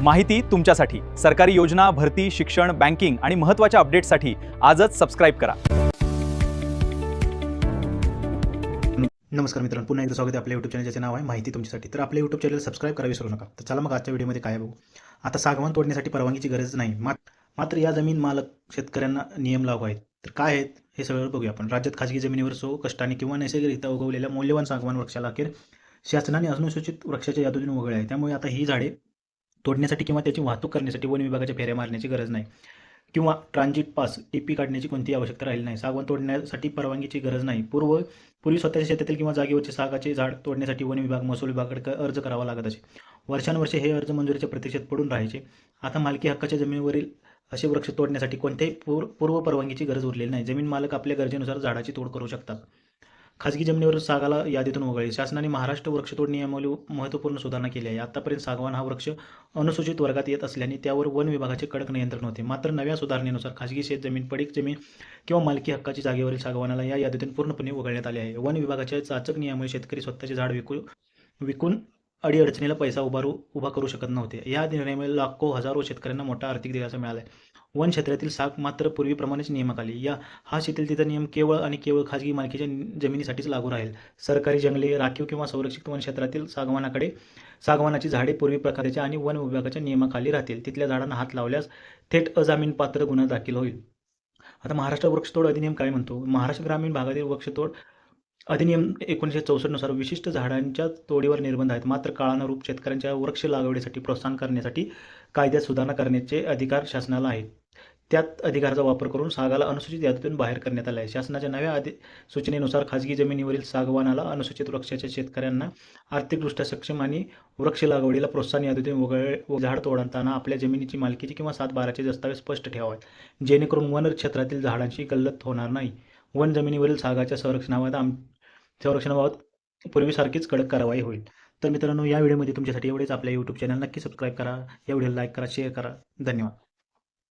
माहिती तुमच्यासाठी. सरकारी योजना, भरती, शिक्षण, बँकिंग आणि महत्त्वाच्या अपडेट्ससाठी आजच सबस्क्राईब करा. नमस्कार मित्रांनो, पुन्हा एकदा स्वागत आहे आपल्या यूट्यूब चॅनल, ज्याचे नाव आहे माहिती तुमच्यासाठी. तर आपल्या यूट्यूब चॅनल सबस्क्राईब करा विसरू नका. तर चला मग आजच्या व्हिडिओमध्ये काय बघू. आता सागवान तोडण्यासाठी परवानगीची गरज नाही, मात्र या जमीन मालक शेतकऱ्यांना नियम लागू आहेत. तर काय आहेत हे सगळं बघूया आपण. राज्यात खाजगी जमिनीवर कष्टाने किंवा नैसर्गिकरित्या उगवलेल्या मौल्यवान सागवान वृक्षाला अखेर शासनाने अनुसूचित वृक्षाच्या यादीतून वगळले आहे. त्यामुळे आता ही झाडे तोडण्यासाठी किंवा त्याची वाहतूक करण्यासाठी वन विभागाच्या फेऱ्या मारण्याची गरज नाही किंवा ट्रान्झिट पास टीपी काढण्याची कोणतीही आवश्यकता राहिली नाही. सागवान तोडण्यासाठी परवानगीची गरज नाही. पूर्वी स्वतःच्या शेतातील किंवा जागेवरचे सागाचे झाड तोडण्यासाठी वन विभाग, महसूल विभागाकडे अर्ज करावा लागत असे. वर्षानुवर्षे हे अर्ज मंजुरीच्या प्रतीक्षेत पडून राहायचे. आता मालकी हक्काच्या जमिनीवरील असे वृक्ष तोडण्यासाठी कोणत्याही पूर्व परवानगीची गरज उरलेली नाही. जमीन मालक आपल्या गरजेनुसार झाडाची तोड करू शकतात. खाजगी जमिनीवर सागाला यादीतून वगळले. शासनाने महाराष्ट्र वृक्षतोड नियमावली महत्त्वपूर्ण सुधारणा केली आहे. आतापर्यंत सागवान हा वृक्ष अनुसूचित वर्गात येत असल्याने त्यावर वन विभागाचे कडक नियंत्रण होते. मात्र नव्या सुधारणेनुसार खाजगी शेतजमीन, पडीक जमीन किंवा मालकी हक्काची जागेवरील सागवानाला या यादीतून पूर्णपणे वगळण्यात आले आहे. वन विभागाच्या चाचक नियमामुळे शेतकरी स्वतःचे झाड विकून अडीअडचणीला पैसा उभा करू शकत नव्हते. या निर्णयामुळे लाखो हजारो शेतकऱ्यांना मोठा आर्थिक दिलासा मिळाला आहे. वन क्षेत्रातील साग मात्र पूर्वीप्रमाणेच नियमाखाली. हा शिथिलतेचा नियम केवळ आणि केवळ खाजगी मालकीच्या जमिनीसाठीच लागू राहील. सरकारी जंगले, राखीव किंवा संरक्षित वन क्षेत्रातील सागवानाची झाडे पूर्वी प्रकारच्या आणि वन विभागाच्या नियमाखाली राहतील. तिथल्या झाडांना हात लावल्यास थेट अजामीनपात्र गुन्हा दाखल होईल. आता महाराष्ट्र वृक्षतोड अधिनियम काय म्हणतो. महाराष्ट्र ग्रामीण भागातील वृक्षतोड अधिनियम 1964 नुसार विशिष्ट झाडांच्या तोडीवर निर्बंध आहेत. मात्र काळानुरूप शेतकऱ्यांच्या वृक्ष लागवडीसाठी प्रोत्साहन करण्यासाठी कायद्यात सुधारणा करण्याचे अधिकार शासनाला आहेत. त्यात अधिकाराचा वापर करून सागाला अनुसूचित यादीतून बाहेर करण्यात आले आहे. शासनाच्या नव्या सूचनेनुसार खाजगी जमिनीवरील सागवानाला अनुसूचित वृक्षाच्या शेतकऱ्यांना आर्थिकदृष्ट्या सक्षम आणि वृक्ष लागवडीला प्रोत्साहन यादीतून वगळले. झाड तोडताना आपल्या जमिनीची मालकीची किंवा 7/12चे दस्तावेज स्पष्ट ठेवावेत, जेणेकरून वन क्षेत्रातील झाडांची गल्लत होणार नाही. वन जमिनीवरील सागाच्या संरक्षणाबाबत पूर्वीसारखीच कडक कारवाई होईल. तर मित्रांनो, या व्हिडिओमध्ये तुमच्यासाठी एवढेच. आपल्या यूट्यूब चॅनल नक्की सबस्क्राईब करा, या व्हिडिओला लाईक करा, शेअर करा. धन्यवाद.